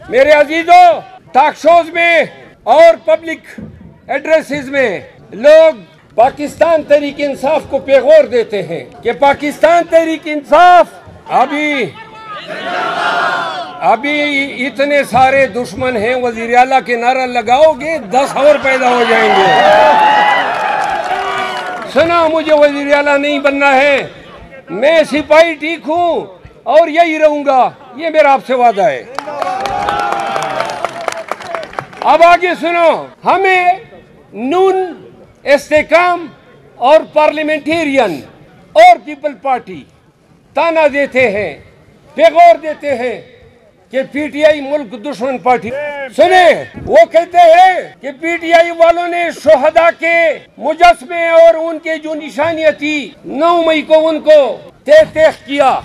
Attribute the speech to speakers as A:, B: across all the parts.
A: मेरे अजीजों, talk shows में और पब्लिक एड्रेसेस में लोग पाकिस्तान तहरीक इंसाफ को पैगौर देते हैं कि पाकिस्तान तहरीक इंसाफ अभी इतने सारे दुश्मन हैं, वजीर आला के नारा लगाओगे 10 और पैदा हो जाएंगे। सुना, मुझे वजीर आला नहीं बनना है, मैं सिपाही ठीक हूँ और यही रहूंगा, ये मेरा आपसे वादा है। अब आगे सुनो, हमें नून, इस्तेकाम और पार्लियामेंटेरियन और पीपल पार्टी ताना देते हैं, पैगौर देते हैं कि पीटीआई मुल्क दुश्मन पार्टी। सुने, वो कहते हैं कि पीटीआई वालों ने शोहदा के मुजस्मे और उनके जो निशानियां थी 9 मई को उनको तेख किया।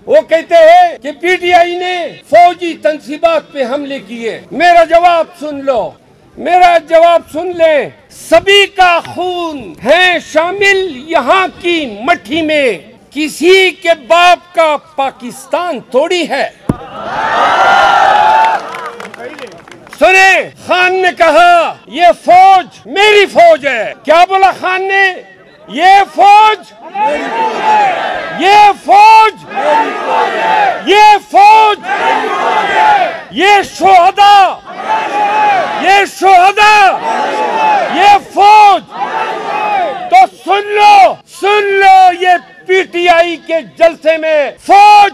A: वो कहते हैं कि पीटीआई ने फौजी तंसीबात पे हमले किए। मेरा जवाब सुन लो, मेरा जवाब सुन ले। सभी का खून है शामिल यहाँ की मट्टी में, किसी के बाप का पाकिस्तान थोड़ी है। सुने, खान ने कहा ये फौज मेरी फौज है। क्या बोला खान ने? ये फौज मेरी फौज है, ये फौज मेरी फौज है, ये फौज मेरी फौज है, ये शोहदा, ये शोहदा, ये फौज। तो सुन लो ये पीटीआई के जलसे में फौज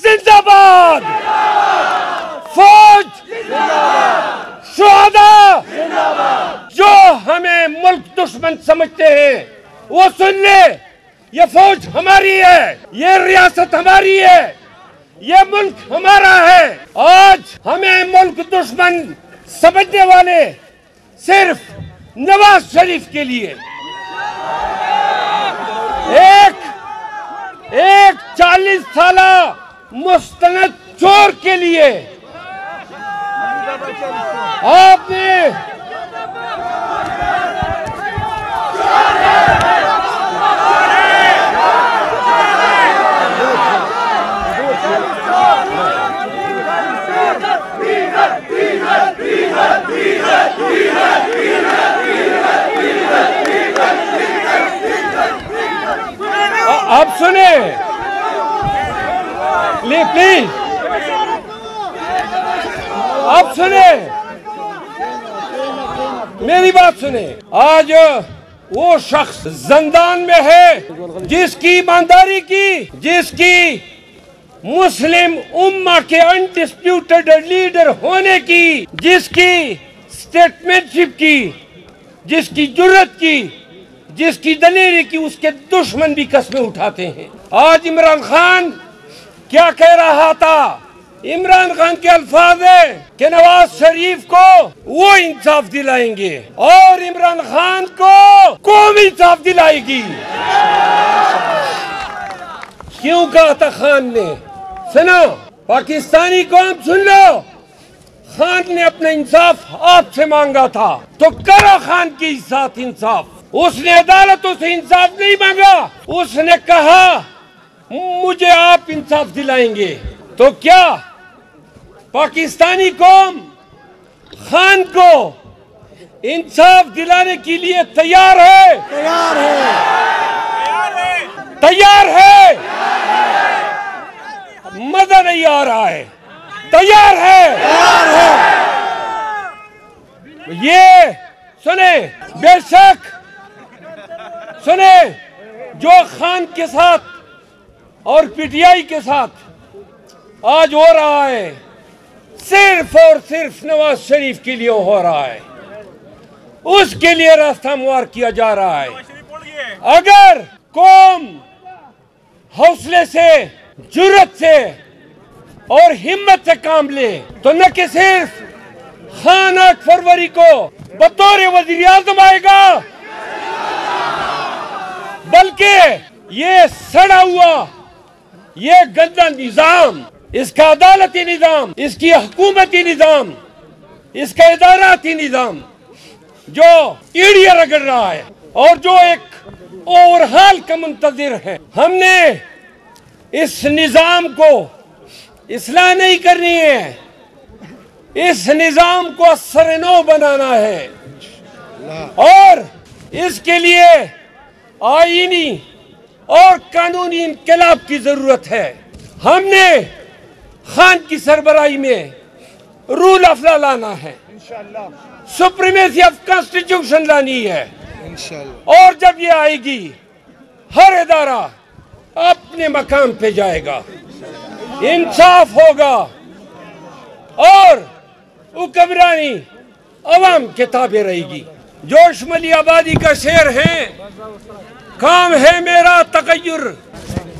A: जिंदाबाद, फौज शोहदा। जो हमें मुल्क दुश्मन समझते हैं वो सुन ले, ये फौज हमारी है, ये रियासत हमारी है, ये मुल्क हमारा है। आज हमें मुल्क दुश्मन समझने वाले सिर्फ नवाज शरीफ के लिए, एक 40 साला मुस्तनद चोर के लिए आपने अब सुने प्लीज, अब सुने, मेरी बात सुने। आज वो शख्स जिंदान में है जिसकी ईमानदारी की, जिसकी मुस्लिम उम्मा के अनडिस्प्यूटेड लीडर होने की, जिसकी स्टेटमेंटशिप की, जिसकी जुर्रत की, जिसकी दलेरी की, उसके दुश्मन भी कस्में उठाते हैं। आज इमरान खान क्या कह रहा था? इमरान खान के अल्फाज है कि नवाज शरीफ को वो इंसाफ दिलाएंगे और इमरान खान को कौम इंसाफ दिलाएगी। क्यों कहा था खान ने? सुनो, पाकिस्तानी कौम सुन लो, खान ने अपना इंसाफ आपसे मांगा था, तो करो खान के साथ इंसाफ। उसने अदालतों से इंसाफ नहीं मांगा, उसने कहा मुझे आप इंसाफ दिलाएंगे। तो क्या पाकिस्तानी कौम खान को इंसाफ दिलाने के लिए तैयार है? तैयार है, तैयार है। मजा नहीं आ रहा है, तैयार है, तैयार है। ये सुने, बेशक सुने, जो खान के साथ और पीटीआई के साथ आज हो रहा है, सिर्फ और सिर्फ नवाज शरीफ के लिए हो रहा है, उसके लिए रास्ता हमवार किया जा रहा है। अगर कौम हौसले से, जुर्रत से और हिम्मत से काम ले तो न कि सिर्फ खान 8 फरवरी को बतौर वज़ीर आज़म आएगा, बल्कि ये सड़ा हुआ, ये गंदा निजाम, इसका अदालती निजाम, इसकी हुकूमती निजाम, इसका इदाराती निजाम जो ईड़ियां रगड़ रहा है और जो एक ओवरहाल का मुंतजिर है, हमने इस निजाम को इस्लाह नहीं करनी है, इस निजाम को असर-ए-नौ बनाना है और इसके लिए आईनी और कानूनी इनकलाब की जरूरत है। हमने खान की सरबराही में रूल ऑफ लॉ लाना है, सुप्रीमेसी ऑफ कॉन्स्टिट्यूशन लानी है और जब ये आएगी हर इदारा अपने मकाम पे जाएगा, इंसाफ होगा और हुक्मरानी अवाम के ताबे रहेगी। जोशमली आबादी का शेर है, काम है मेरा तगय्युर,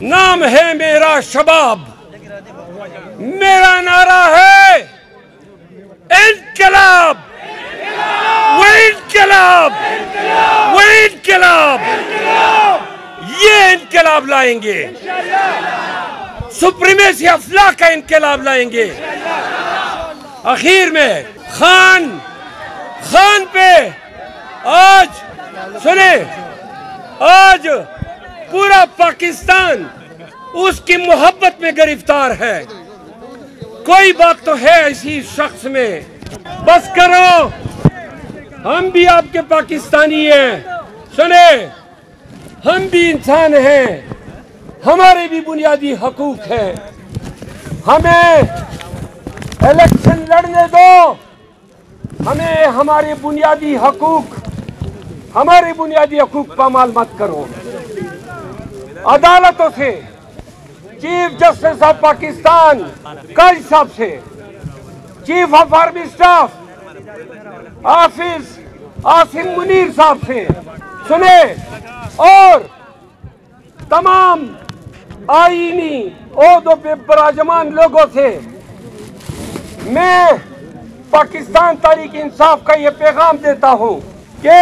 A: नाम है मेरा शबाब, मेरा नारा है इनकलाब, वो इनकलाब, वो इनकलाब, ये इनकलाब लाएंगे, सुप्रीमेसी ऑफ लॉ का इनकलाब लाएंगे। आखिर में खान पे आज सुने, आज पूरा पाकिस्तान उसकी मोहब्बत में गिरफ्तार है। कोई बात तो है ऐसी शख्स में, बस करो, हम भी आपके पाकिस्तानी हैं। सुने, हम भी इंसान हैं, हमारे भी बुनियादी हकूक हैं। हमें इलेक्शन लड़ने दो, हमें हमारे बुनियादी हकूक पामाल मत करो। अदालतों से, चीफ जस्टिस ऑफ पाकिस्तान काजी साहब से, चीफ ऑफ आर्मी स्टाफ हाफिज आसिम मुनीर साहब से सुने और तमाम आईनी ओहदों पे बराजमान लोगों से मैं पाकिस्तान तहरीक इंसाफ का ये पैगाम देता हूं कि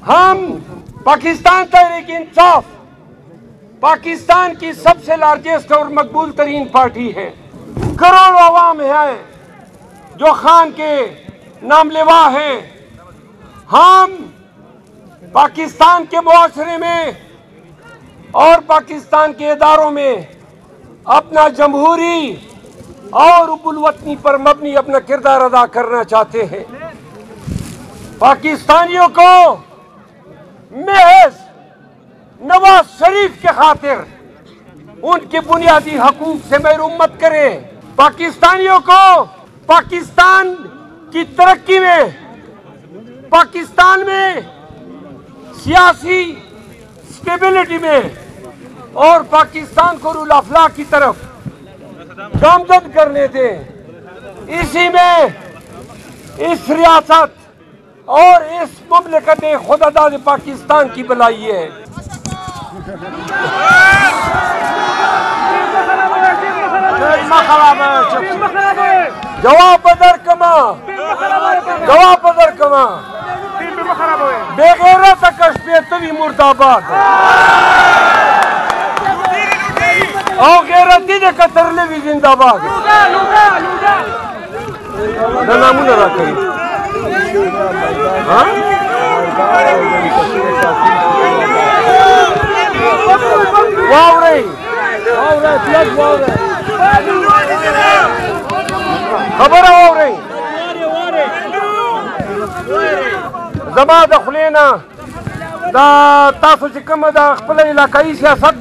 A: हम पाकिस्तान तहरीक इंसाफ पाकिस्तान की सबसे लार्जेस्ट और मकबूल तरीन पार्टी है। करोड़ों अवाम हैं जो खान के नामलेवा हैं। हम पाकिस्तान के मुआशरे में और पाकिस्तान के इदारों में अपना जमहूरी और उबुल-वतनी पर मबनी अपना किरदार अदा करना चाहते हैं। पाकिस्तानियों को महज नवाज शरीफ के खातिर उनके बुनियादी हकूक से महरूम मत करें। पाकिस्तानियों को पाकिस्तान की तरक्की में, पाकिस्तान में सियासी स्टेबिलिटी में और पाकिस्तान को रूल ऑफ लॉ की तरफ गामजद करने दें। इसी में इस रियासत और इस मुमलिकत खुदादाद पाकिस्तान की भलाई है। जवाब बदर कमा, जवाब बदर कमा, बेगैरत कश्मीर तभी मुर्दाबाद और गैरती ने कतरले भी जिंदाबाद। नामू न रखे खबर हो रही जमा दखलेना दा तासु चिकम दा खपल इलाकाई सियासत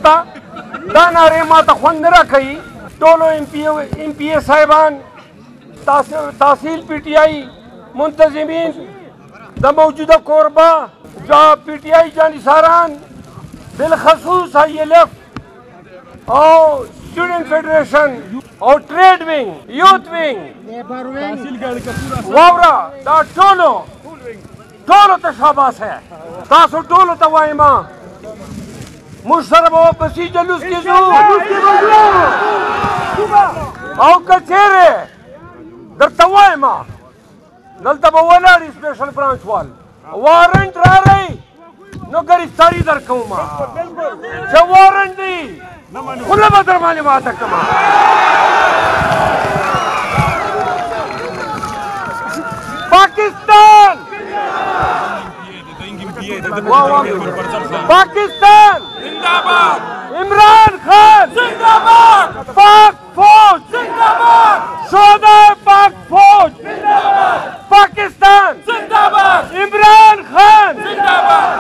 A: दा नारे माता खुंद न रखी। टोलो एमपीए साहिबान, तहसील पीटीआई मुंतजिमीन दा मौजूदा कोरबा जा पीटीआई जानिसारान बिलखसूस ILF और स्टूडेंट फेडरेशन और ट्रेड विंग, यूथ विंग, वावरा दा टोलो तो शाबाश है। तासु टोलो तो वाइमा मुशरफ और बसी जलूस की जू और कचेरे दर तवाइमा नलता बवालारी स्पेशल ब्रांच वाल वारंट रह रही नो गिरफ्तारी दर कौमा जो वारंट दी खुला बदर माने माता कमा। पाकिस्तान पाकिस्तान जिंदाबाद, इमरान खान जिंदाबाद, पाक